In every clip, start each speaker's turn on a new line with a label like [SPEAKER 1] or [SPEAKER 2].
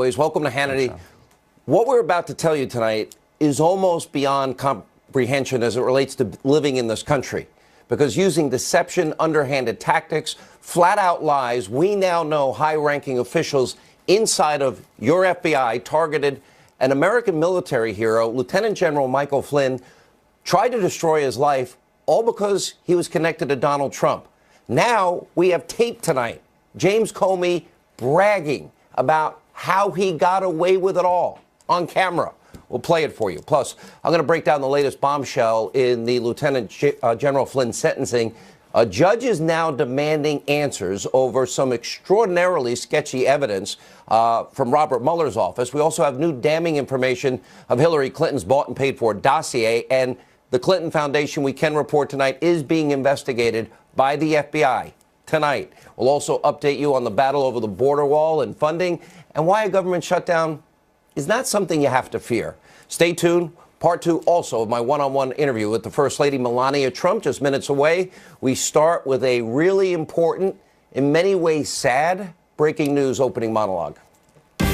[SPEAKER 1] Welcome to Hannity. What we're about to tell you tonight is almost beyond comprehension as it relates to living in this country. Because using deception, underhanded tactics, flat-out lies, we now know high-ranking officials inside of your FBI targeted an American military hero, Lieutenant General Michael Flynn, tried to destroy his life, all because he was connected to Donald Trump. Now we have tape tonight. James Comey bragging about how he got away with it all on camera. We'll play it for you. Plus, I'm going to break down the latest bombshell in the Lieutenant General Flynn sentencing. A judge is now demanding answers over some extraordinarily sketchy evidence from Robert Mueller's office. We also have new damning information of Hillary Clinton's bought and paid for dossier, and the Clinton Foundation, we can report tonight, is being investigated by the FBI tonight. We'll also update you on the battle over the border wall and funding, and why a government shutdown is not something you have to fear. Stay tuned. Part 2 also of my one-on-one interview with the First Lady Melania Trump, just minutes away. We start with a really important, in many ways sad, breaking news opening monologue. All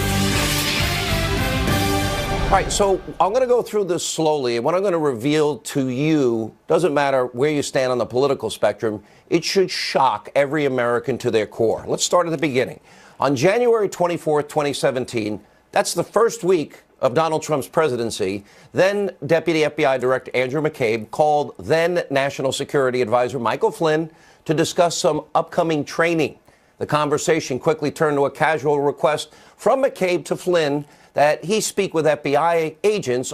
[SPEAKER 1] right, so I'm going to go through this slowly, and what I'm going to reveal to you doesn't matter where you stand on the political spectrum. It should shock every American to their core. Let's start at the beginning. On January 24th, 2017, that's the first week of Donald Trump's presidency, then Deputy FBI Director Andrew McCabe called then National Security Advisor Michael Flynn to discuss some upcoming training. The conversation quickly turned to a casual request from McCabe to Flynn that he speak with FBI agents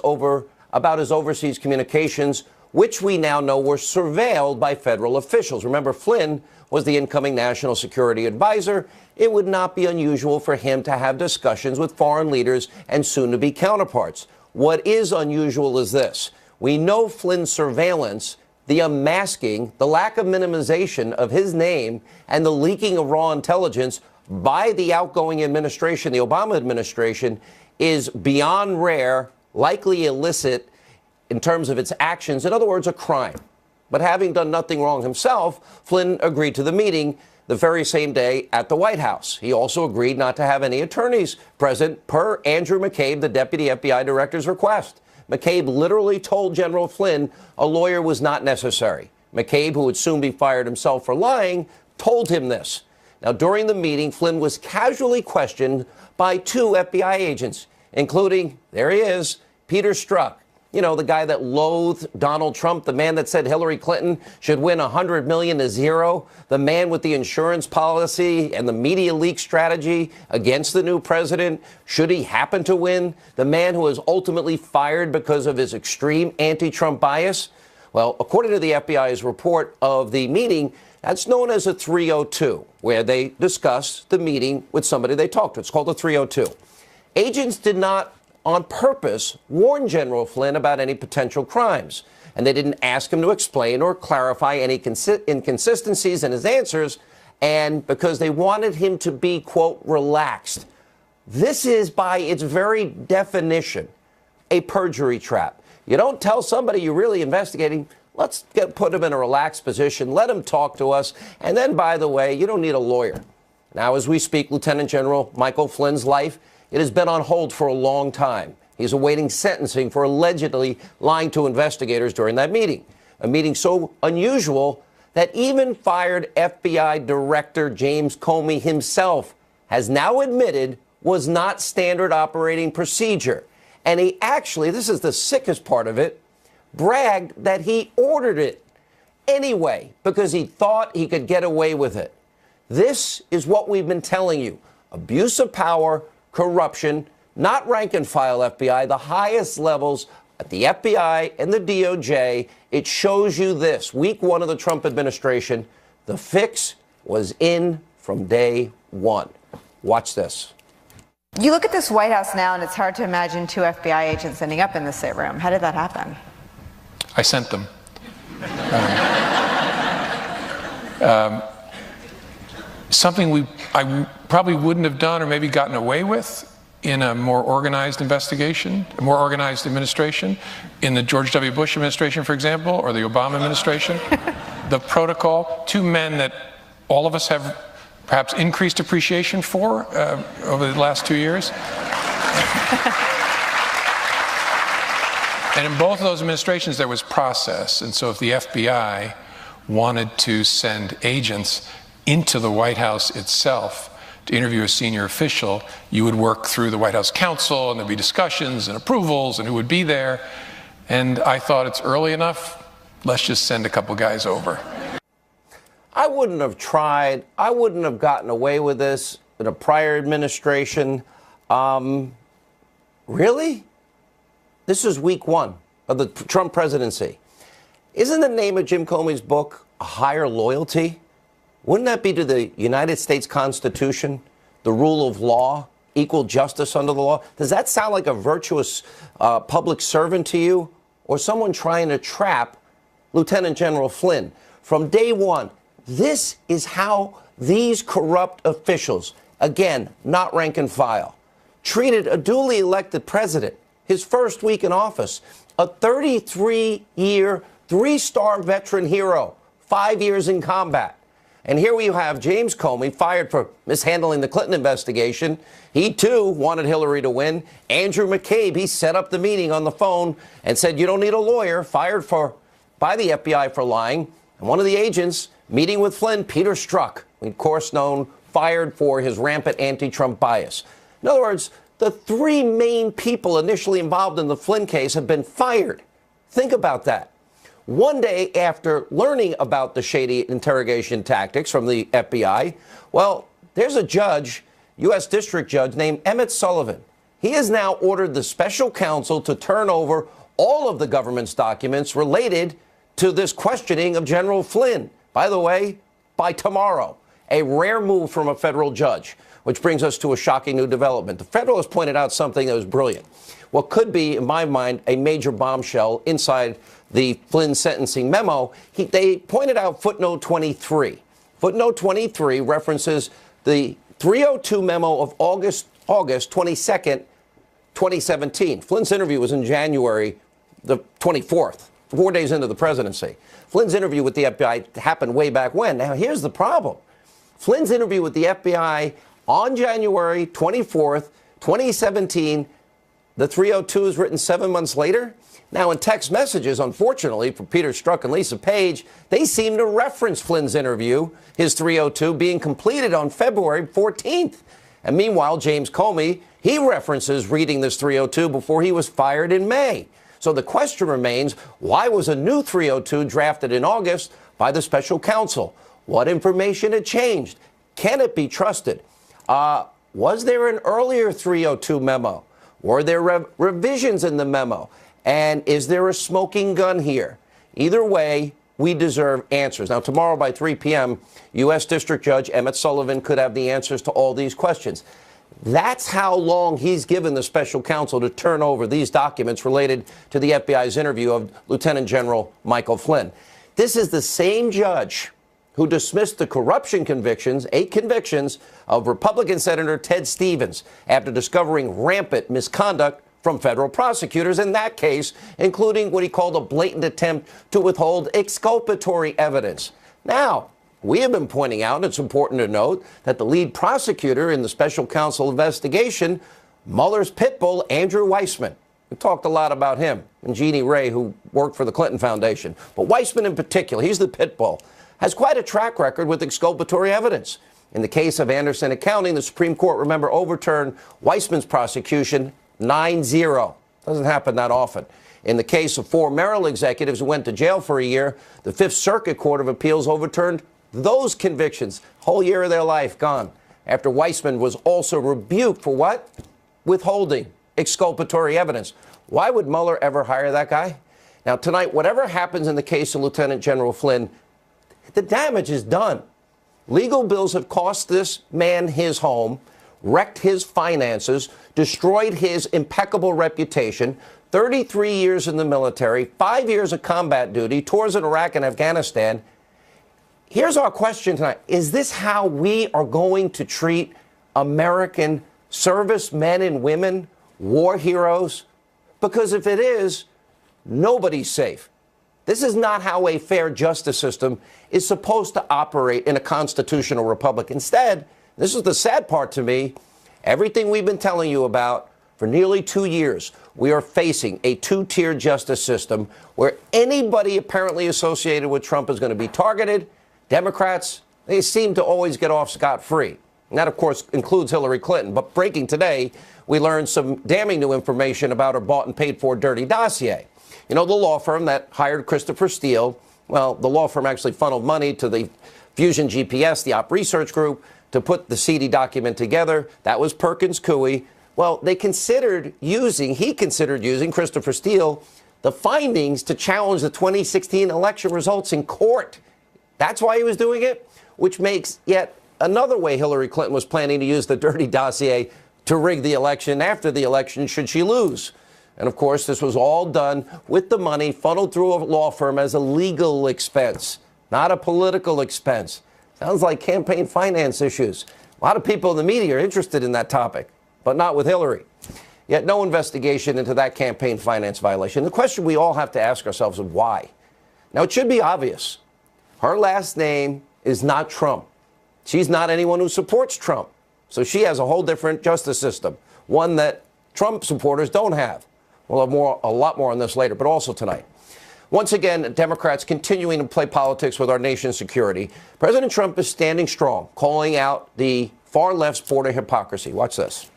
[SPEAKER 1] about his overseas communications, which we now know were surveilled by federal officials. Remember, Flynn was the incoming National Security Advisor. It would not be unusual for him to have discussions with foreign leaders and soon-to-be counterparts. What is unusual is this. We know Flynn's surveillance, the unmasking, the lack of minimization of his name, and the leaking of raw intelligence by the outgoing administration, the Obama administration, is beyond rare, likely illicit in terms of its actions. In other words, a crime. But having done nothing wrong himself, Flynn agreed to the meeting the very same day at the White House. He also agreed not to have any attorneys present per Andrew McCabe, the deputy FBI director's request. McCabe literally told General Flynn a lawyer was not necessary. McCabe, who would soon be fired himself for lying, told him this. Now, during the meeting, Flynn was casually questioned by 2 FBI agents, including, there he is, Peter Strzok. You know, the guy that loathed Donald Trump, the man that said Hillary Clinton should win 100 million to 0, the man with the insurance policy and the media leak strategy against the new president, should he happen to win, the man who was ultimately fired because of his extreme anti-Trump bias. Well, according to the FBI's report of the meeting, that's known as a 302, where they discussed the meeting with somebody they talked to. It's called a 302. Agents did not on purpose warn General Flynn about any potential crimes, and they didn't ask him to explain or clarify any inconsistencies in his answers, and because they wanted him to be, quote, relaxed. This is, by its very definition, a perjury trap. You don't tell somebody you're really investigating, let's put him in a relaxed position, let him talk to us, and then, by the way, you don't need a lawyer. Now, as we speak, Lieutenant General Michael Flynn's life, it has been on hold for a long time. He's awaiting sentencing for allegedly lying to investigators during that meeting. A meeting so unusual that even fired FBI Director James Comey himself has now admitted was not standard operating procedure. And he actually, this is the sickest part of it, bragged that he ordered it anyway because he thought he could get away with it. This is what we've been telling you. Abuse of power, corruption, not rank and file FBI, the highest levels at the FBI and the DOJ. It shows you this. Week 1 of the Trump administration, the fix was in from day 1. Watch this.
[SPEAKER 2] You look at this White House now, and it's hard to imagine 2 FBI agents ending up in the same room. How did that happen?
[SPEAKER 3] I sent them. Something I probably wouldn't have done or maybe gotten away with in a more organized investigation, a more organized administration, in the George W. Bush administration, for example, or the Obama administration. The protocol, 2 men that all of us have perhaps increased appreciation for over the last 2 years. And in both of those administrations, there was process. And so if the FBI wanted to send agents into the White House itself to interview a senior official, you would work through the White House counsel, and there'd be discussions and approvals and who would be there. And I thought, it's early enough, let's just send a couple guys over.
[SPEAKER 1] I wouldn't have tried. I wouldn't have gotten away with this in a prior administration. Really? This is week one of the Trump presidency. Isn't the name of Jim Comey's book A Higher Loyalty? Wouldn't that be to the United States Constitution, the rule of law, equal justice under the law? Does that sound like a virtuous public servant to you, or someone trying to trap Lieutenant General Flynn? From day one, this is how these corrupt officials, again, not rank and file, treated a duly elected president, his first week in office, a 33-year, three-star veteran hero, 5 years in combat. And here we have James Comey fired for mishandling the Clinton investigation. He, too, wanted Hillary to win. Andrew McCabe, he set up the meeting on the phone and said, you don't need a lawyer, fired by the FBI for lying. And one of the agents meeting with Flynn, Peter Strzok, of course known, fired for his rampant anti-Trump bias. In other words, the three main people initially involved in the Flynn case have been fired. Think about that. One day after learning about the shady interrogation tactics from the FBI, well, there's a judge, U.S. District Judge named Emmett Sullivan. He has now ordered the special counsel to turn over all of the government's documents related to this questioning of General Flynn. By the way, by tomorrow, a rare move from a federal judge, which brings us to a shocking new development. The Federalist pointed out something that was brilliant. What could be, in my mind, a major bombshell inside the Flynn sentencing memo. They pointed out footnote 23. Footnote 23 references the 302 memo of August 22nd, 2017. Flynn's interview was in January the 24th, 4 days into the presidency. Flynn's interview with the FBI happened way back when. Now, here's the problem. Flynn's interview with the FBI on January 24th, 2017, the 302 is written 7 months later. Now, in text messages, unfortunately, for Peter Strzok and Lisa Page, they seem to reference Flynn's interview, his 302, being completed on February 14th. And meanwhile, James Comey, he references reading this 302 before he was fired in May. So the question remains, why was a new 302 drafted in August by the special counsel? What information had changed? Can it be trusted? Was there an earlier 302 memo? Were there revisions in the memo? And is there a smoking gun here? Either way, we deserve answers. Now, tomorrow by 3 p.m., U.S. District Judge Emmett Sullivan could have the answers to all these questions. That's how long he's given the special counsel to turn over these documents related to the FBI's interview of Lieutenant General Michael Flynn. This is the same judge who dismissed the corruption convictions, 8 convictions, of Republican Senator Ted Stevens after discovering rampant misconduct from federal prosecutors in that case, including what he called a blatant attempt to withhold exculpatory evidence. Now, we have been pointing out, it's important to note, that the lead prosecutor in the special counsel investigation, Mueller's pit bull, Andrew Weissmann, we talked a lot about him, and Jeannie Ray, who worked for the Clinton Foundation. But Weissmann in particular, he's the pit bull, has quite a track record with exculpatory evidence. In the case of Anderson Accounting, the Supreme Court, remember, overturned Weissmann's prosecution 9-0. Doesn't happen that often. In the case of 4 Merrill executives who went to jail for a year, the Fifth Circuit Court of Appeals overturned those convictions. Whole year of their life gone. After Weissmann was also rebuked for what? Withholding exculpatory evidence. Why would Mueller ever hire that guy? Now, tonight, whatever happens in the case of Lieutenant General Flynn, the damage is done. Legal bills have cost this man his home, wrecked his finances, destroyed his impeccable reputation, 33 years in the military, 5 years of combat duty, tours in Iraq and Afghanistan. Here's our question tonight. Is this how we are going to treat American servicemen and women, war heroes? Because if it is, nobody's safe. This is not how a fair justice system is supposed to operate in a constitutional republic. Instead, this is the sad part to me, everything we've been telling you about for nearly 2 years, we are facing a two-tier justice system where anybody apparently associated with Trump is going to be targeted. Democrats, they seem to always get off scot-free. And that, of course, includes Hillary Clinton. But breaking today, we learned some damning new information about her bought and paid for dirty dossier. You know, the law firm that hired Christopher Steele, well, the law firm actually funneled money to the Fusion GPS, the op research group, to put the seedy document together. That was Perkins Coie. Well, he considered using Christopher Steele, the findings to challenge the 2016 election results in court. That's why he was doing it, which makes yet another way Hillary Clinton was planning to use the dirty dossier to rig the election after the election should she lose. And of course, this was all done with the money funneled through a law firm as a legal expense, not a political expense. Sounds like campaign finance issues. A lot of people in the media are interested in that topic, but not with Hillary. Yet no investigation into that campaign finance violation. The question we all have to ask ourselves is why? Now, it should be obvious. Her last name is not Trump. She's not anyone who supports Trump. So she has a whole different justice system, one that Trump supporters don't have. We'll have a lot more on this later, but also tonight. Once again, Democrats continuing to play politics with our nation's security. President Trump is standing strong, calling out the far left's border hypocrisy. Watch this.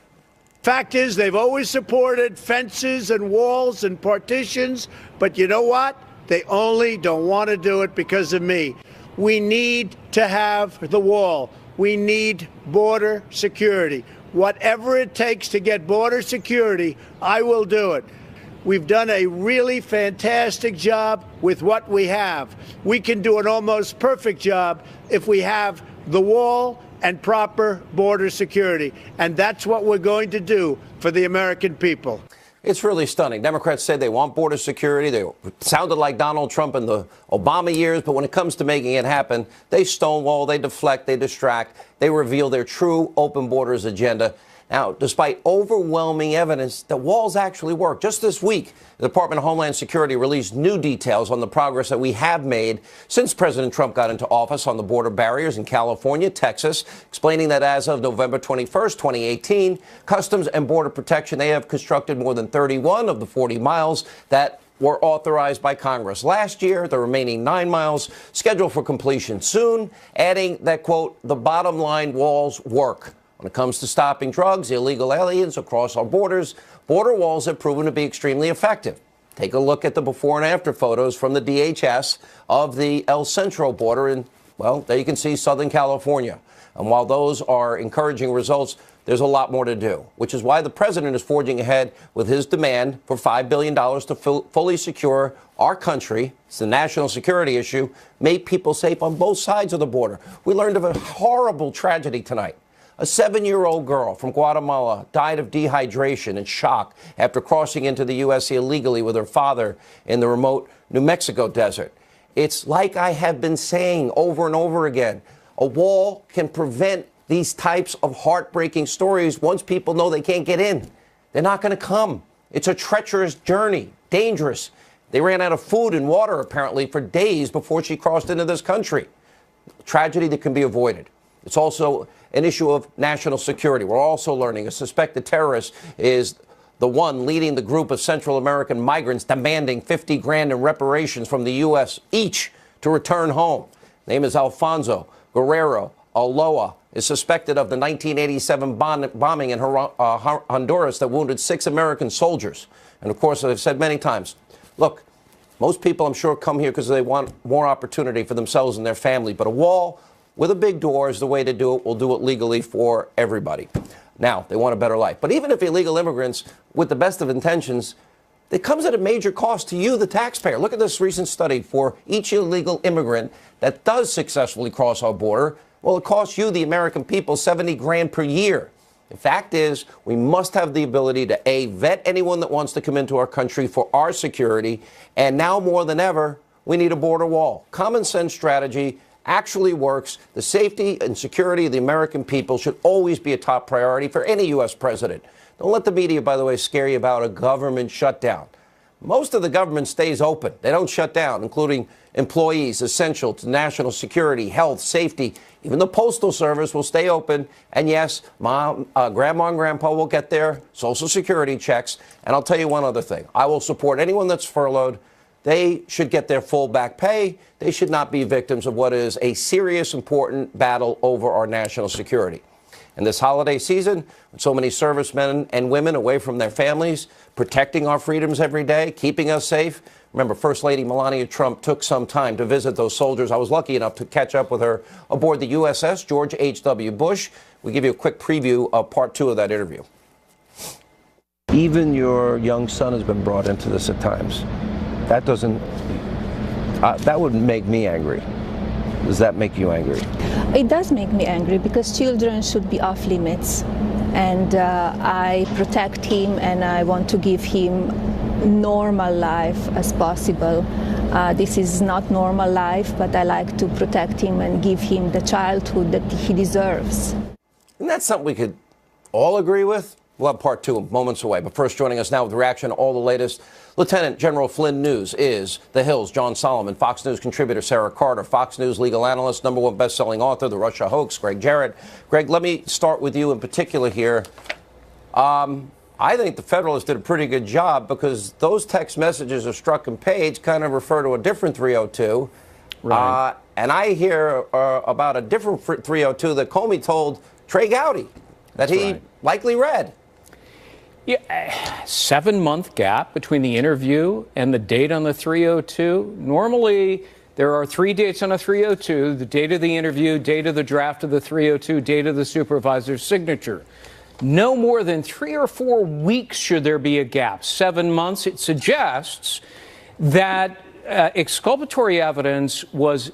[SPEAKER 4] Fact is, they've always supported fences and walls and partitions, but you know what? They only don't want to do it because of me. We need to have the wall. We need border security. Whatever it takes to get border security, I will do it. We've done a really fantastic job with what we have. We can do an almost perfect job if we have the wall and proper border security. And that's what we're going to do for the American people.
[SPEAKER 1] It's really stunning. Democrats say they want border security. They sounded like Donald Trump in the Obama years, but when it comes to making it happen, they stonewall, they deflect, they distract, they reveal their true open borders agenda. Now, despite overwhelming evidence that walls actually work, just this week, the Department of Homeland Security released new details on the progress that we have made since President Trump got into office on the border barriers in California, Texas, explaining that as of November 21st, 2018, Customs and Border Protection, they have constructed more than 31 of the 40 miles that were authorized by Congress last year. The remaining 9 miles scheduled for completion soon, adding that, quote, the bottom line, walls work. When it comes to stopping drugs, illegal aliens across our borders, border walls have proven to be extremely effective. Take a look at the before and after photos from the DHS of the El Centro border in, well, there you can see Southern California. And while those are encouraging results, there's a lot more to do, which is why the president is forging ahead with his demand for $5 billion to fully secure our country. It's a national security issue, make people safe on both sides of the border. We learned of a horrible tragedy tonight. A 7-year-old girl from Guatemala died of dehydration and shock after crossing into the U.S. illegally with her father in the remote New Mexico desert. It's like I have been saying over and over again. A wall can prevent these types of heartbreaking stories once people know they can't get in. They're not going to come. It's a treacherous journey, dangerous. They ran out of food and water, apparently, for days before she crossed into this country. Tragedy that can be avoided. It's also an issue of national security. We're also learning a suspected terrorist is the one leading the group of Central American migrants demanding 50 grand in reparations from the U.S. each to return home. Name is Alfonso Guerrero Aloa, is suspected of the 1987 bombing in Honduras that wounded 6 American soldiers. And of course, as I've said many times, look, most people I'm sure come here because they want more opportunity for themselves and their family, but a wall with a big door is the way to do it. We'll do it legally for everybody. Now, they want a better life. But even if illegal immigrants, with the best of intentions, it comes at a major cost to you, the taxpayer. Look at this recent study for each illegal immigrant that does successfully cross our border. Well, it costs you, the American people, 70 grand per year. The fact is, we must have the ability to, A, vet anyone that wants to come into our country for our security. And now more than ever, we need a border wall. Common sense strategy actually works. The safety and security of the American people should always be a top priority for any U.S. president. Don't let the media, by the way, scare you about a government shutdown. most of the government stays open. They don't shut down, including employees essential to national security, health, safety. Even the Postal Service will stay open. And yes, Mom, Grandma and Grandpa will get their Social Security checks. And I'll tell you one other thing. I will support anyone that's furloughed. They should get their full back pay. They should not be victims of what is a serious, important battle over our national security. And this holiday season, with so many servicemen and women away from their families, protecting our freedoms every day, keeping us safe. Remember, First Lady Melania Trump took some time to visit those soldiers. I was lucky enough to catch up with her aboard the USS George H.W. Bush. We give you a quick preview of part 2 of that interview. Even your young son has been brought into this at times. That doesn't, that would make me angry. Does that make you angry?
[SPEAKER 5] It does make me angry because children should be off limits. And I protect him and I want to give him normal life as possible. This is not normal life, but I like to protect him and give him the childhood that he deserves.
[SPEAKER 1] And that's something we could all agree with. We'll have part 2 moments away. But first, joining us now with reaction to all the latest, Lieutenant General Flynn News is The Hill's John Solomon, Fox News contributor Sarah Carter, Fox News legal analyst, #1 best-selling author, The Russia Hoax, Greg Jarrett. Greg, let me start with you in particular here. I think the Federalists did a pretty good job because those text messages of Strzok and Page kind of refer to a different 302. Right. And I hear about a different 302 that Comey told Trey Gowdy that he likely read.
[SPEAKER 6] Yeah, 7-month gap between the interview and the date on the 302. Normally, there are 3 dates on a 302, the date of the interview, date of the draft of the 302, date of the supervisor's signature. No more than 3 or 4 weeks should there be a gap. 7 months, it suggests that exculpatory evidence was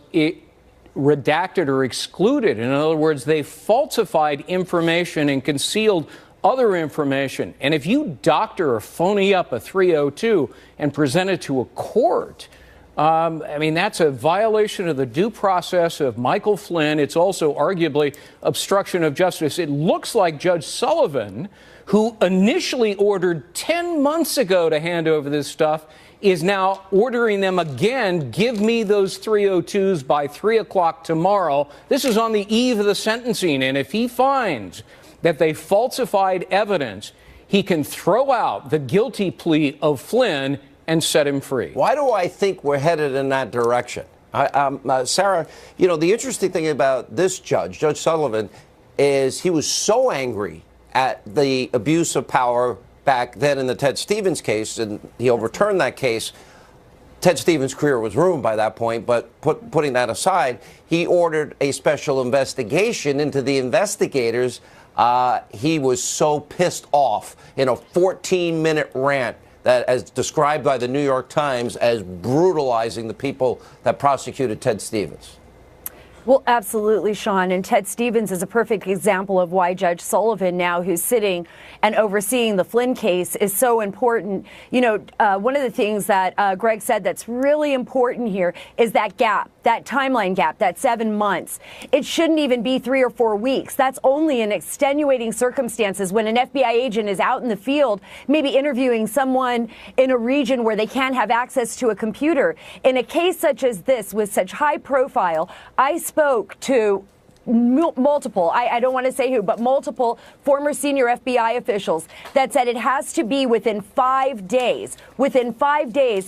[SPEAKER 6] redacted or excluded. In other words, they falsified information and concealed other information. And if you doctor or phony up a 302 and present it to a court, I mean, that's a violation of the due process of Michael Flynn. It's also arguably obstruction of justice. It looks like Judge Sullivan, who initially ordered 10 months ago to hand over this stuff, is now ordering them again. Give me those 302s by 3 o'clock tomorrow. This is on the eve of the sentencing. And if he finds that they falsified evidence, he can throw out the guilty plea of Flynn and set him free.
[SPEAKER 1] Why do I think we're headed in that direction? Sarah, you know, the interesting thing about this judge, Judge Sullivan, is he was so angry at the abuse of power back then in the Ted Stevens case, and he overturned that case. Ted Stevens' career was ruined by that point, but putting that aside, he ordered a special investigation into the investigators. He was so pissed off in a 14-minute rant that, as described by the New York Times, as brutalizing the people that prosecuted Ted Stevens.
[SPEAKER 7] Well, absolutely, Sean. And Ted Stevens is a perfect example of why Judge Sullivan, now who's sitting and overseeing the Flynn case, is so important. You know, one of the things that Greg said that's really important here is that gap, that timeline gap, that 7 months. It shouldn't even be 3 or 4 weeks. That's only in extenuating circumstances when an FBI agent is out in the field, maybe interviewing someone in a region where they can't have access to a computer. In a case such as this, with such high profile, I spoke to multiple, I don't want to say who, but multiple former senior FBI officials that said it has to be within 5 days,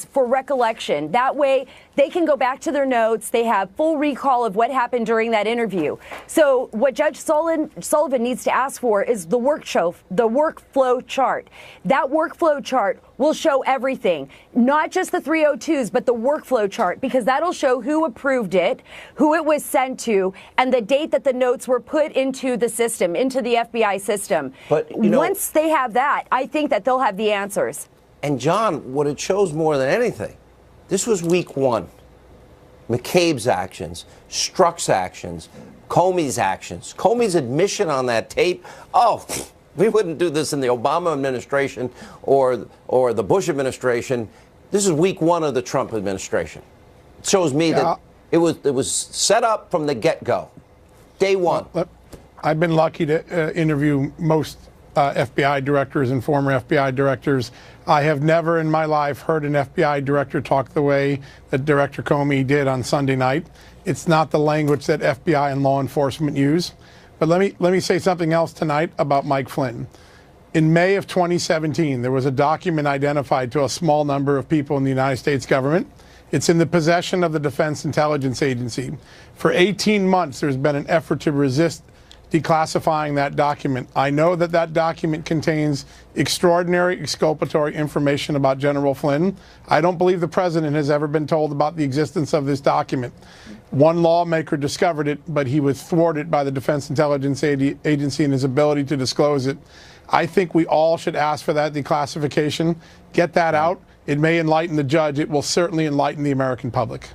[SPEAKER 7] for recollection. That way they can go back to their notes. They have full recall of what happened during that interview. So what Judge Sullivan needs to ask for is the workflow chart. That workflow chart will show everything, not just the 302s, but the workflow chart, because that'll show who approved it, who it was sent to, and the date that the notes were put into the system, into the FBI system. But you know, once they have that, I think that they'll have the answers. And John, what it shows more than anything, this was week 1. McCabe's actions, Strzok's actions, Comey's actions, Comey's admission on that tape. Oh, we wouldn't do this in the Obama administration or the Bush administration. This is week 1 of the Trump administration. It shows me that it was set up from the get-go, day one.
[SPEAKER 8] I've been lucky to interview most FBI directors and former FBI directors. I have never in my life heard an FBI director talk the way that Director Comey did on Sunday night. It's not the language that FBI and law enforcement use. But let me say something else tonight about Mike Flynn. In May of 2017, there was a document identified to a small number of people in the United States government. It's in the possession of the Defense Intelligence Agency. For 18 months, there's been an effort to resist declassifying that document. I know that that document contains extraordinary exculpatory information about General Flynn. I don't believe the president has ever been told about the existence of this document. One lawmaker discovered it, but he was thwarted by the Defense Intelligence Agency in his ability to disclose it. I think we all should ask for that declassification. Get that out. It may enlighten the judge. It will certainly enlighten the American public.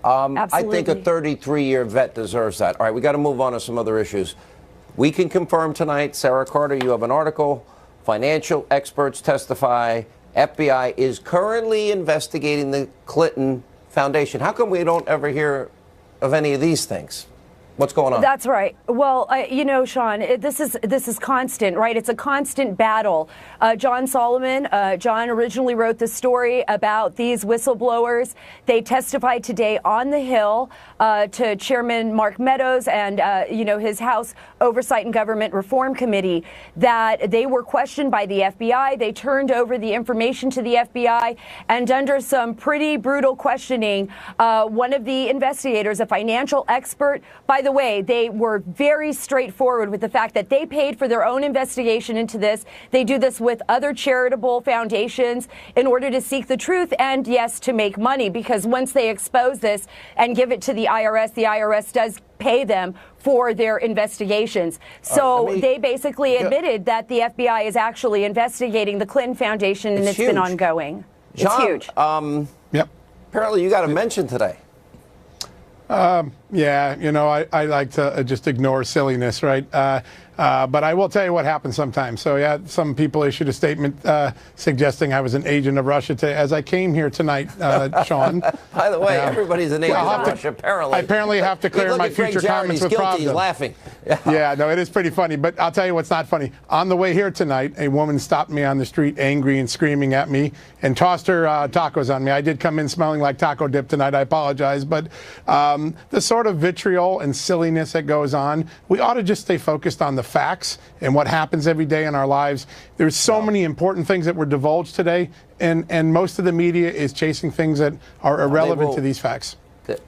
[SPEAKER 1] I think a 33-year vet deserves that. All right, we got to move on to some other issues. We can confirm tonight, Sarah Carter, you have an article. Financial experts testify. FBI is currently investigating the Clinton Foundation. How come we don't ever hear of any of these things? What's going on?
[SPEAKER 7] That's right. Well, you know, Sean, this is constant, right? It's a constant battle. John Solomon, John originally wrote the story about these whistleblowers. They testified today on the Hill to Chairman Mark Meadows and, you know, his House Oversight and Government Reform Committee that they were questioned by the FBI. They turned over the information to the FBI, and under some pretty brutal questioning, one of the investigators, a financial expert, by the way, they were very straightforward with the fact that they paid for their own investigation into this. They do this with other charitable foundations in order to seek the truth and, yes, to make money, because once they expose this and give it to the IRS does pay them for their investigations. So they basically admitted that the FBI is actually investigating the Clinton Foundation, and it's been ongoing.
[SPEAKER 1] John,
[SPEAKER 7] it's huge.
[SPEAKER 8] Yep.
[SPEAKER 1] Apparently you got a mention today.
[SPEAKER 8] Yeah, you know, I like to just ignore silliness, right? But I will tell you what happens sometimes. So, yeah, some people issued a statement suggesting I was an agent of Russia today. As I came here tonight, Sean.
[SPEAKER 1] By the way, everybody's an agent of Russia, apparently.
[SPEAKER 8] I apparently have to clear my future comments with Pravda.
[SPEAKER 1] He's laughing.
[SPEAKER 8] Yeah, no, it is pretty funny. But I'll tell you what's not funny. On the way here tonight, a woman stopped me on the street, angry and screaming at me, and tossed her tacos on me. I did come in smelling like taco dip tonight. I apologize. But the sort of vitriol and silliness that goes on, we ought to just stay focused on the facts and what happens every day in our lives. There's so many important things that were divulged today, and most of the media is chasing things that are irrelevant to these facts.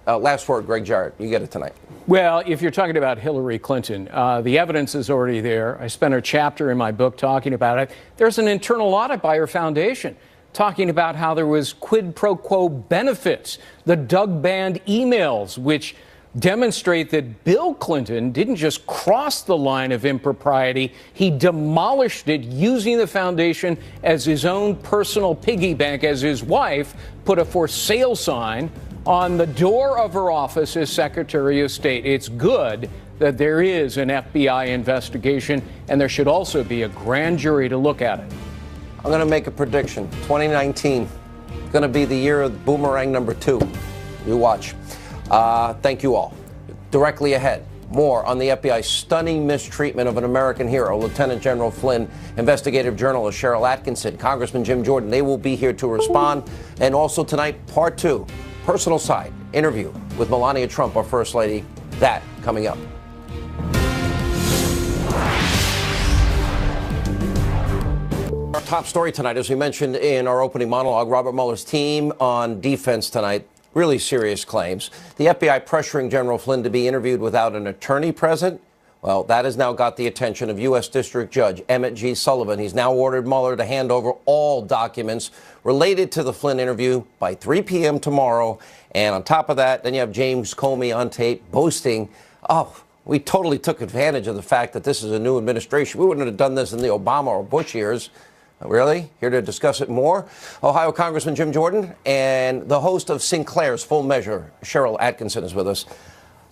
[SPEAKER 1] Last word, Greg Jarrett. You get it tonight.
[SPEAKER 6] Well, if you're talking about Hillary Clinton, the evidence is already there. I spent a chapter in my book talking about it. There's an internal audit by her foundation talking about how there was quid pro quo benefits, the Doug Band emails, which demonstrate that Bill Clinton didn't just cross the line of impropriety, he demolished it using the foundation as his own personal piggy bank, as his wife put a for sale sign on the door of her office as Secretary of State. It's good that there is an FBI investigation, and there should also be a grand jury to look at it.
[SPEAKER 1] I'm going to make a prediction. 2019 is going to be the year of boomerang number 2. You watch. Thank you all. Directly ahead, more on the FBI's stunning mistreatment of an American hero, Lieutenant General Flynn, investigative journalist Cheryl Atkinson, Congressman Jim Jordan. They will be here to respond. And also tonight, part 2, personal side, interview with Melania Trump, our First Lady. That coming up. Our top story tonight, as we mentioned in our opening monologue, Robert Mueller's team on defense tonight. Really serious claims. The FBI pressuring General Flynn to be interviewed without an attorney present. Well, that has now got the attention of U.S. District Judge Emmett G. Sullivan. He's now ordered Mueller to hand over all documents related to the Flynn interview by 3 p.m. tomorrow. And on top of that, then you have James Comey on tape boasting, oh, we totally took advantage of the fact that this is a new administration. We wouldn't have done this in the Obama or Bush years. Really? Here to discuss it more, Ohio Congressman Jim Jordan and the host of Sinclair's Full Measure, Cheryl Atkinson, is with us.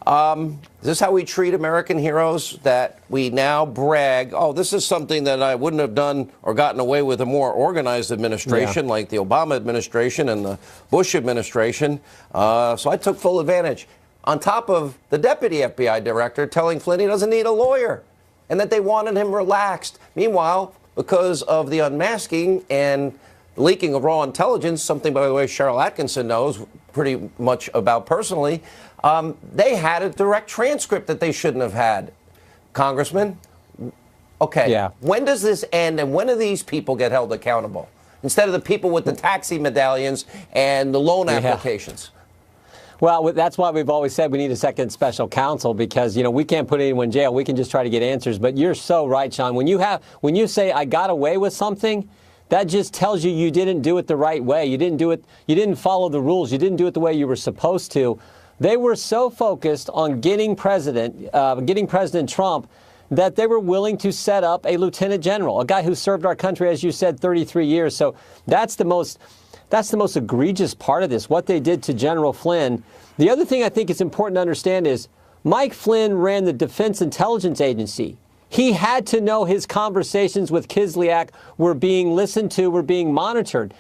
[SPEAKER 1] Is this how we treat American heroes, that we now brag, oh, this is something that I wouldn't have done or gotten away with a more organized administration like the Obama administration and the Bush administration. So I took full advantage. On top of the deputy FBI director telling Flynn he doesn't need a lawyer. and that they wanted him relaxed. Meanwhile, because of the unmasking and leaking of raw intelligence, something, by the way, Cheryl Atkinson knows pretty much about personally, they had a direct transcript that they shouldn't have had. Congressman, okay,
[SPEAKER 9] Yeah.
[SPEAKER 1] When does this end, and when do these people get held accountable? Instead of the people with the taxi medallions and the loan applications.
[SPEAKER 9] Well, that's why we've always said we need a second special counsel, because, we can't put anyone in jail. We can just try to get answers. But you're so right, Sean. When you say I got away with something, that just tells you didn't do it the right way. You didn't do it. You didn't follow the rules. You didn't do it the way you were supposed to. They were so focused on getting President Trump that they were willing to set up a lieutenant general, a guy who served our country, as you said, 33 years. So that's the most egregious part of this, what they did to General Flynn. The other thing I think is important to understand is Mike Flynn ran the Defense Intelligence Agency. He had to know his conversations with Kislyak were being listened to, were being monitored.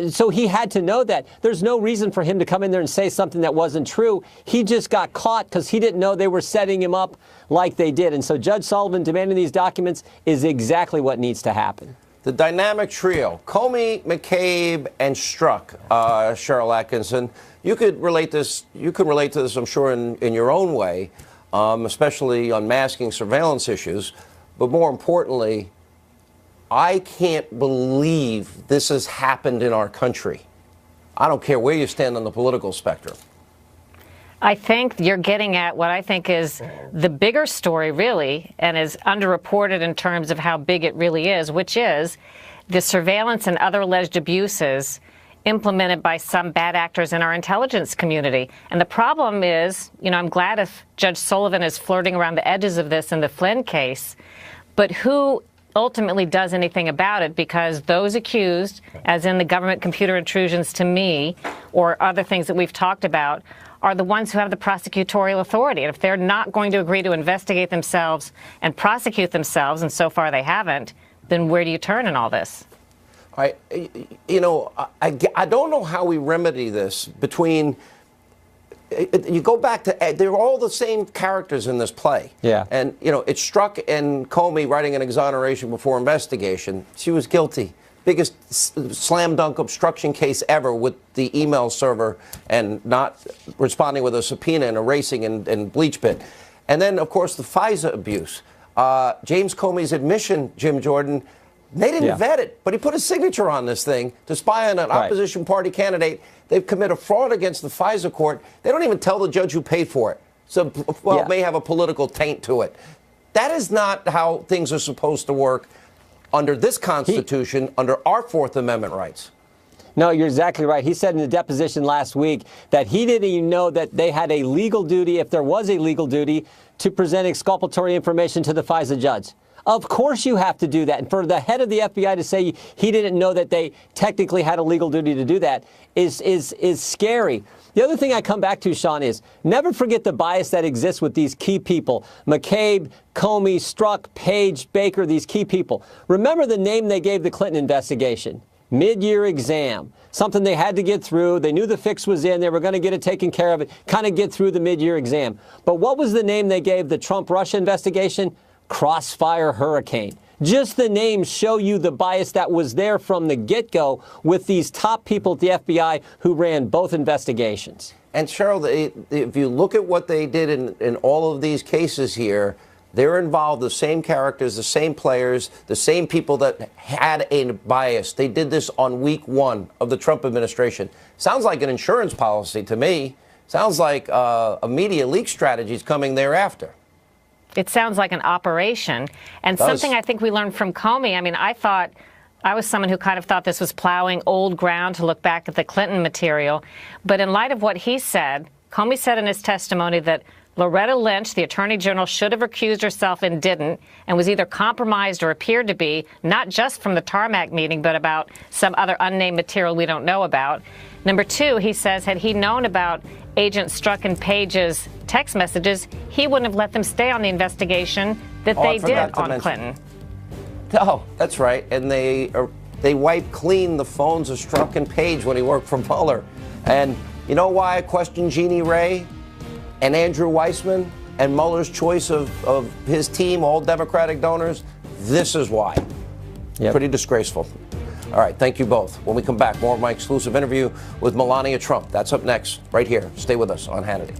[SPEAKER 9] So he had to know that. There's no reason for him to come in there and say something that wasn't true. He just got caught because he didn't know they were setting him up like they did. And so Judge Sullivan demanding these documents is exactly what needs to happen.
[SPEAKER 1] The dynamic trio, Comey, McCabe, and Strzok, Cheryl Atkinson. You could relate this. You can relate to this, I'm sure, in your own way, especially on masking surveillance issues. But more importantly, I can't believe this has happened in our country. I don't care where you stand on the political spectrum.
[SPEAKER 10] I think you're getting at what I think is the bigger story, really, and is underreported in terms of how big it really is, which is the surveillance and other alleged abuses implemented by some bad actors in our intelligence community. And the problem is, I'm glad if Judge Sullivan is flirting around the edges of this in the Flynn case, but who ultimately does anything about it? Because those accused, as in the government computer intrusions to me or other things that we've talked about, are the ones who have the prosecutorial authority. And if they're not going to agree to investigate themselves and prosecute themselves, and so far they haven't, then where do you turn in all this?
[SPEAKER 1] I don't know how we remedy this between. You go back to, they're all the same characters in this play.
[SPEAKER 9] Yeah.
[SPEAKER 1] And, it's Strzok and Comey writing an exoneration before investigation. She was guilty. Biggest slam dunk obstruction case ever with the email server and not responding with a subpoena and erasing and bleach bit. And then, of course, the FISA abuse. James Comey's admission, Jim Jordan, they didn't vet it, but he put his signature on this thing to spy on an opposition party candidate. They've committed fraud against the FISA court. They don't even tell the judge who paid for it. So, it may have a political taint to it. That is not how things are supposed to work under this Constitution, under our Fourth Amendment rights.
[SPEAKER 9] No, you're exactly right. He said in the deposition last week that he didn't even know that they had a legal duty, if there was a legal duty, to present exculpatory information to the FISA judge. Of course you have to do that. And for the head of the FBI to say he didn't know that they technically had a legal duty to do that is scary. The other thing I come back to, Sean, is never forget the bias that exists with these key people. McCabe, Comey, Strzok, Page, Baker, these key people. Remember the name they gave the Clinton investigation. Mid-year exam. Something they had to get through. They knew the fix was in. They were going to get it taken care of, kind of get through the mid-year exam. But what was the name they gave the Trump-Russia investigation? Crossfire Hurricane. Just the names show you the bias that was there from the get-go with these top people at the FBI who ran both investigations.
[SPEAKER 1] And Cheryl, if you look at what they did in all of these cases here, they're involved, the same characters, the same players, the same people that had a bias. They did this on week one of the Trump administration. Sounds like an insurance policy to me. Sounds like a media leak strategy is coming thereafter.
[SPEAKER 10] It sounds like an operation. And something I think we learned from Comey, I was someone who kind of thought this was plowing old ground to look back at the Clinton material. But in light of what he said, Comey said in his testimony that Loretta Lynch, the Attorney General, should have recused herself and didn't, and was either compromised or appeared to be, not just from the tarmac meeting, but about some other unnamed material we don't know about. Number two, he says, had he known about Agent Strzok and Page's text messages, he wouldn't have let them stay on the investigation that they did on Clinton.
[SPEAKER 1] Oh, that's right. And they wiped clean the phones of Strzok and Page when he worked for Mueller. And you know why I question Jeannie Ray and Andrew Weissman and Mueller's choice of his team, all Democratic donors, this is why.
[SPEAKER 9] Yep.
[SPEAKER 1] Pretty disgraceful. All right, thank you both. When we come back, more of my exclusive interview with Melania Trump. That's up next, right here. Stay with us on Hannity.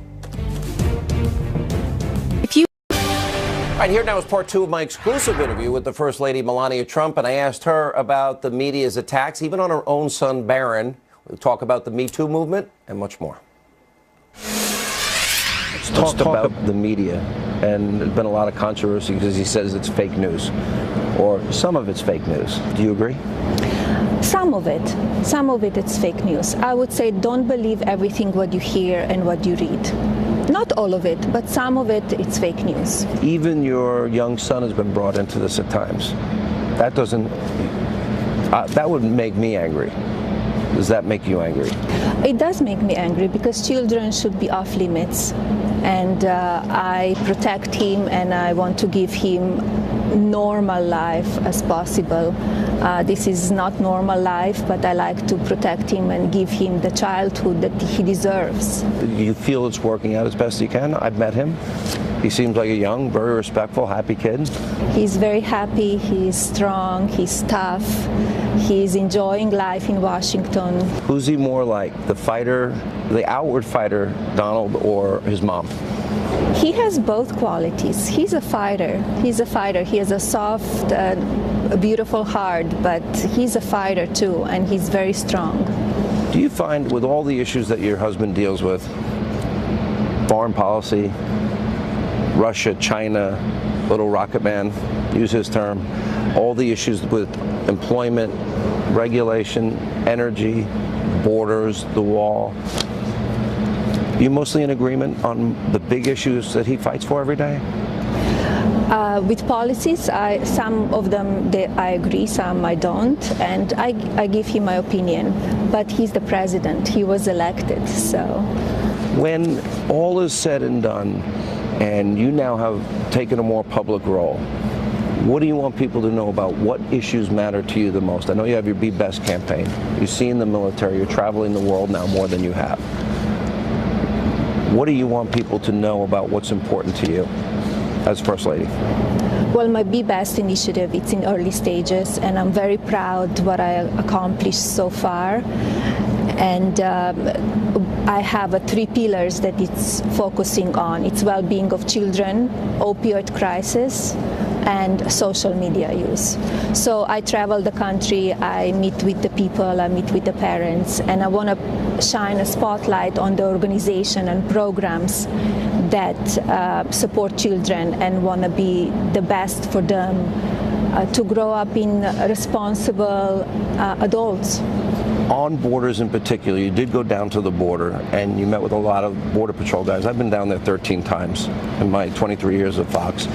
[SPEAKER 1] All right, here now is part 2 of my exclusive interview with the First Lady, Melania Trump, and I asked her about the media's attacks, even on her own son, Barron. We'll talk about the Me Too movement and much more. Let's talk about the media, and there's been a lot of controversy because he says it's fake news, or some of it's fake news. Do you agree?
[SPEAKER 5] Some of it it's fake news. I would say don't believe everything what you hear and what you read. Not all of it, but some of it, it's fake news.
[SPEAKER 1] Even your young son has been brought into this at times. That doesn't, that would make me angry. Does that make you angry?
[SPEAKER 5] It does make me angry because children should be off limits. And I protect him and I want to give him normal life as possible. This is not normal life, but I like to protect him and give him the childhood that he deserves.
[SPEAKER 1] You feel it's working out as best you can? I've met him. He seems like a young, very respectful, happy kid.
[SPEAKER 5] He's very happy, he's strong, he's tough, he's enjoying life in Washington.
[SPEAKER 1] Who's he more like, the fighter, the outward fighter, Donald, or his mom?
[SPEAKER 5] He has both qualities. He's a fighter. He has a soft, beautiful heart, but he's a fighter too, and he's very strong.
[SPEAKER 1] Do you find with all the issues that your husband deals with, foreign policy, Russia, China, little rocket man, use his term, all the issues with employment, regulation, energy, borders, the wall, are you mostly in agreement on the big issues that he fights for every day?
[SPEAKER 5] With policies, some of them I agree, some I don't, and I give him my opinion. But he's the president, he was elected, so.
[SPEAKER 1] When all is said and done, and you now have taken a more public role, what do you want people to know about what issues matter to you the most? I know you have your Be Best campaign. You've seen the military, you're traveling the world now more than you have. What do you want people to know about what's important to you as First Lady?
[SPEAKER 5] Well, my Be Best initiative, it's in early stages, and I'm very proud what I accomplished so far. And I have 3 pillars that it's focusing on. It's well-being of children, opioid crisis, and social media use. So I travel the country, I meet with the people, I meet with the parents, and I want to shine a spotlight on the organization and programs that support children and want to be the best for them to grow up in responsible adults.
[SPEAKER 1] On borders in particular, you did go down to the border and you met with a lot of Border Patrol guys. I've been down there 13 times in my 23 years at Fox.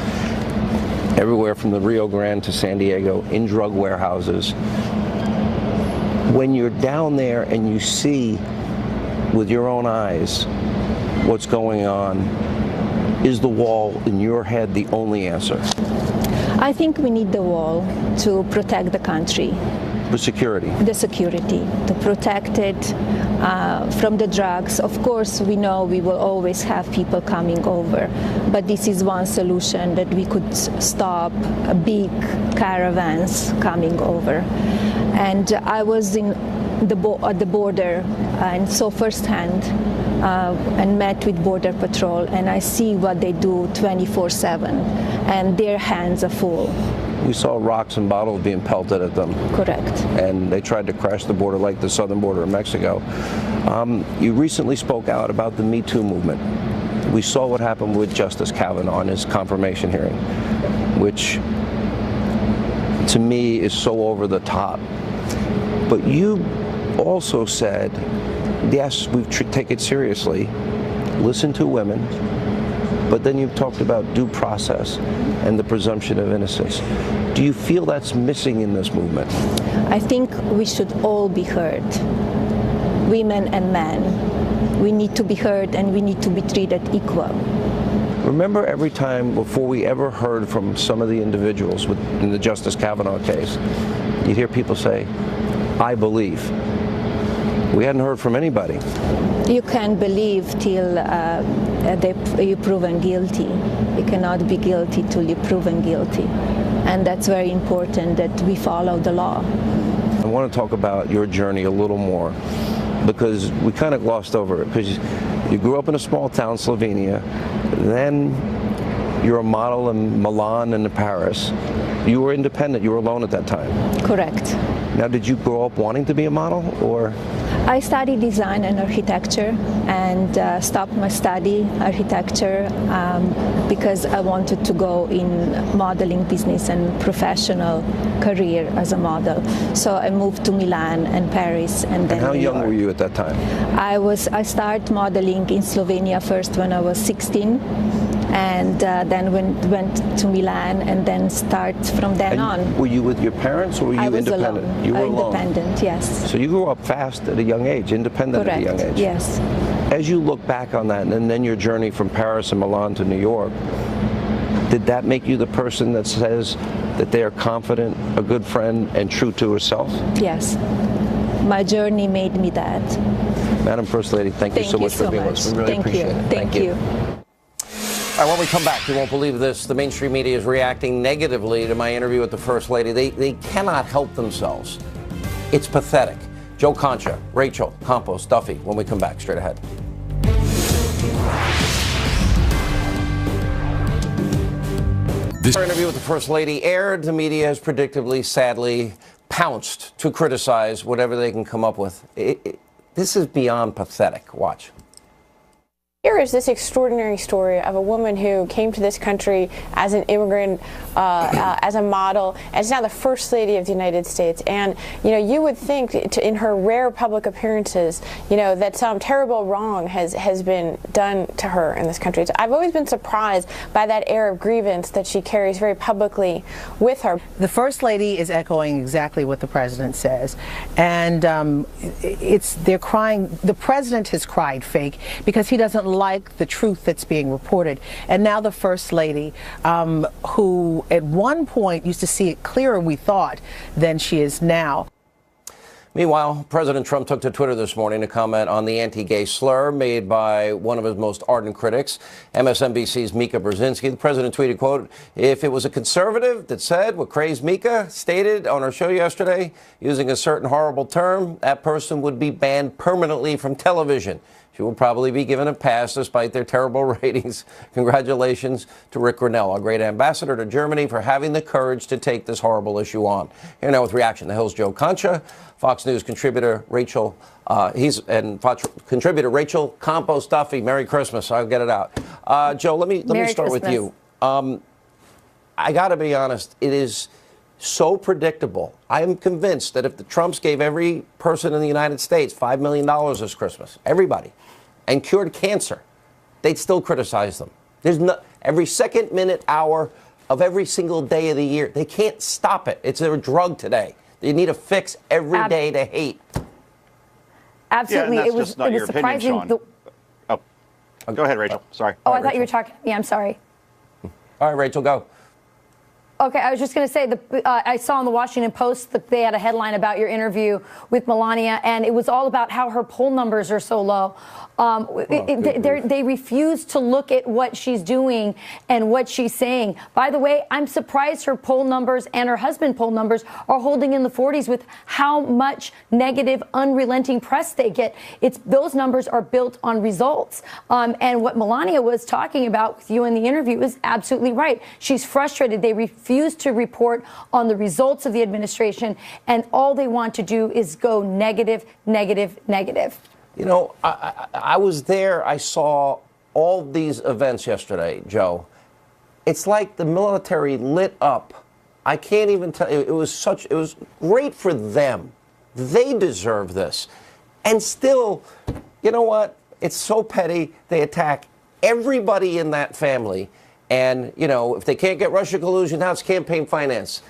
[SPEAKER 1] Everywhere from the Rio Grande to San Diego, in drug warehouses. When you're down there and you see with your own eyes what's going on, is the wall in your head the only answer?
[SPEAKER 5] I think we need the wall to protect the country.
[SPEAKER 1] The security?
[SPEAKER 5] The security, to protect it from the drugs. Of course, we know we will always have people coming over, but this is one solution that we could stop big caravans coming over. And I was at the border and saw firsthand and met with Border Patrol, and I see what they do 24/7, and their hands are full.
[SPEAKER 1] We saw rocks and bottles being pelted at them.
[SPEAKER 5] Correct.
[SPEAKER 1] And they tried to crash the border like the southern border of Mexico. You recently spoke out about the Me Too movement. We saw what happened with Justice Kavanaugh in his confirmation hearing, which to me is so over the top. But you also said, yes, we take it seriously, listen to women, but then you've talked about due process and the presumption of innocence. Do you feel that's missing in this movement?
[SPEAKER 5] I think we should all be heard, women and men. We need to be heard and we need to be treated equal.
[SPEAKER 1] Remember every time before we ever heard from some of the individuals in the Justice Kavanaugh case, you'd hear people say, I believe. We hadn't heard from anybody.
[SPEAKER 5] You can't believe till you're proven guilty. You cannot be guilty till you're proven guilty. And that's very important that we follow the law.
[SPEAKER 1] I want to talk about your journey a little more, because we kind of glossed over it, because you grew up in a small town, Slovenia, then you're a model in Milan and in Paris. You were independent, you were alone at that time.
[SPEAKER 5] Correct.
[SPEAKER 1] Now, did you grow up wanting to be a model, or?
[SPEAKER 5] I studied design and architecture and stopped my study architecture because I wanted to go in modeling business and professional career as a model. So I moved to Milan and Paris and then
[SPEAKER 1] How
[SPEAKER 5] New
[SPEAKER 1] young
[SPEAKER 5] York.
[SPEAKER 1] were you at that time?
[SPEAKER 5] I started modeling in Slovenia first when I was 16. And then went to Milan and then start from then on.
[SPEAKER 1] Were you with your parents or were you
[SPEAKER 5] I was
[SPEAKER 1] independent?
[SPEAKER 5] alone.
[SPEAKER 1] You were alone.
[SPEAKER 5] Independent, yes.
[SPEAKER 1] So you grew up fast at a young age, independent
[SPEAKER 5] Correct.
[SPEAKER 1] at a young age.
[SPEAKER 5] Yes.
[SPEAKER 1] As you look back on that, and then your journey from Paris and Milan to New York, did that make you the person that says that they are confident, a good friend, and true to herself?
[SPEAKER 5] Yes. My journey made me that.
[SPEAKER 1] Madam First Lady, thank you so much for being with us. We really appreciate it.
[SPEAKER 5] Thank you.
[SPEAKER 1] All right, when we come back, you won't believe this. The mainstream media is reacting negatively to my interview with the First Lady. They cannot help themselves. It's pathetic. Joe Concha, Rachel, Campos, Duffy, when we come back, straight ahead. Our interview with the First Lady aired. The media has predictably, sadly, pounced to criticize whatever they can come up with. This is beyond pathetic. Watch.
[SPEAKER 11] Here is this extraordinary story of a woman who came to this country as an immigrant, as a model, and is now the First Lady of the United States. And, you know, you would think in her rare public appearances, you know, that some terrible wrong has been done to her in this country. So I've always been surprised by that air of grievance that she carries very publicly with her.
[SPEAKER 12] The First Lady is echoing exactly what the President says. And they're crying, the President has cried fake because he doesn't like the truth that's being reported. And now the First Lady, who at one point used to see it clearer, we thought, than she is now.
[SPEAKER 1] Meanwhile, President Trump took to Twitter this morning to comment on the anti-gay slur made by one of his most ardent critics, MSNBC's Mika Brzezinski. The president tweeted, quote, "If it was a conservative that said what crazed Mika stated on our show yesterday, using a certain horrible term, that person would be banned permanently from television. She will probably be given a pass despite their terrible ratings. Congratulations to Rick Grinnell, our great ambassador to Germany, for having the courage to take this horrible issue on." Here now with reaction, The Hill's Joe Concha, Fox News contributor Rachel, contributor Rachel Campos Duffy. Merry Christmas. I'll get it out. Joe, let me start with you. I got to be honest. It is so predictable. I am convinced that if the Trumps gave every person in the United States $5 million this Christmas, everybody, and cured cancer, they'd still criticize them. There's no, every second, minute, hour of every single day of the year. They can't stop it. It's a drug today. You need a fix every day to hate.
[SPEAKER 7] Absolutely.
[SPEAKER 13] Yeah, and that's just not your opinion, Sean. Go ahead, Rachel. Sorry.
[SPEAKER 7] Oh, I thought you were talking. Yeah, I'm sorry.
[SPEAKER 1] All right, Rachel, go.
[SPEAKER 7] Okay, I was just going to say, I saw in the Washington Post that they had a headline about your interview with Melania, and it was all about how her poll numbers are so low. They refuse to look at what she's doing and what she's saying. By the way, I'm surprised her poll numbers and her husband's poll numbers are holding in the 40s with how much negative, unrelenting press they get. Those numbers are built on results. And what Melania was talking about with you in the interview is absolutely right. She's frustrated. They refuse to report on the results of the administration, and all they want to do is go negative, negative, negative.
[SPEAKER 1] You know, I was there. I saw all these events yesterday, Joe. It's like the military lit up. I can't even tell you. It was great for them. They deserve this. And still, you know what? It's so petty. They attack everybody in that family. And, you know, if they can't get Russia collusion, now it's campaign finance.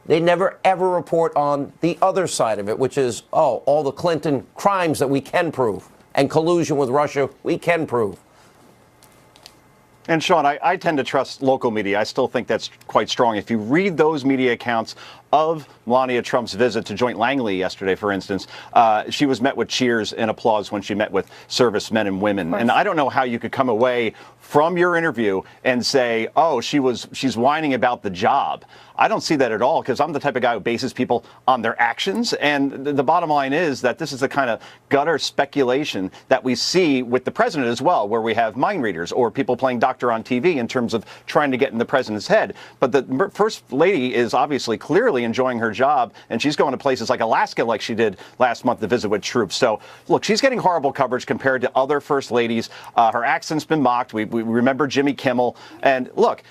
[SPEAKER 1] They never, ever report on the other side of it, which is, all the Clinton crimes that we can prove and collusion with Russia we can prove.
[SPEAKER 13] And Sean, I tend to trust local media. I still think that's quite strong. If you read those media accounts of Melania Trump's visit to Joint Langley yesterday, for instance, she was met with cheers and applause when she met with servicemen and women. And I don't know how you could come away from your interview and say, oh, she's whining about the job. I don't see that at all, because I'm the type of guy who bases people on their actions. And the bottom line is that this is the kind of gutter speculation that we see with the president as well, where we have mind readers or people playing doctor on TV in terms of trying to get in the president's head. But the first lady is obviously clearly enjoying her job, and she's going to places like Alaska like she did last month to visit with troops. So, look, she's getting horrible coverage compared to other first ladies. Her accent's been mocked. We remember Jimmy Kimmel. And look,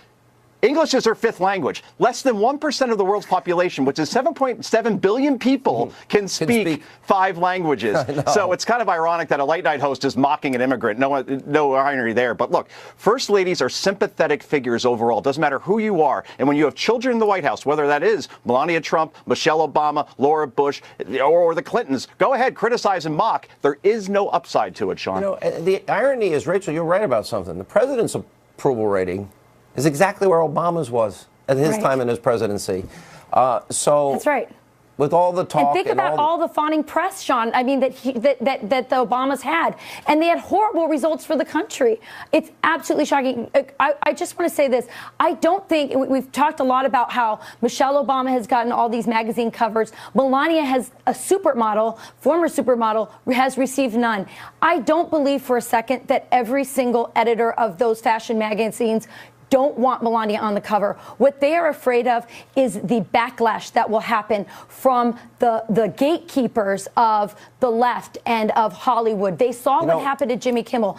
[SPEAKER 13] English is her fifth language. Less than 1% of the world's population, which is 7.7 billion people, can speak 5 languages. So it's kind of ironic that a late night host is mocking an immigrant. No irony there. But look, first ladies are sympathetic figures overall. Doesn't matter who you are. And when you have children in the White House, whether that is Melania Trump, Michelle Obama, Laura Bush, or the Clintons, go ahead, criticize and mock. There is no upside to it, Sean.
[SPEAKER 1] You know, the irony is, Rachel, you're right about something. The president's approval rating is exactly where Obama's was at his time in his presidency. So
[SPEAKER 7] that's right.
[SPEAKER 1] With all the talk,
[SPEAKER 7] and think about all the fawning press, Sean. I mean, that the Obamas had, and they had horrible results for the country. It's absolutely shocking. I just want to say this. I don't think we've talked a lot about how Michelle Obama has gotten all these magazine covers. Melania has a supermodel, former supermodel, has received none. I don't believe for a second that every single editor of those fashion magazines don't want Melania on the cover. What they are afraid of is the backlash that will happen from the gatekeepers of the left and of Hollywood. They saw what happened to Jimmy Kimmel.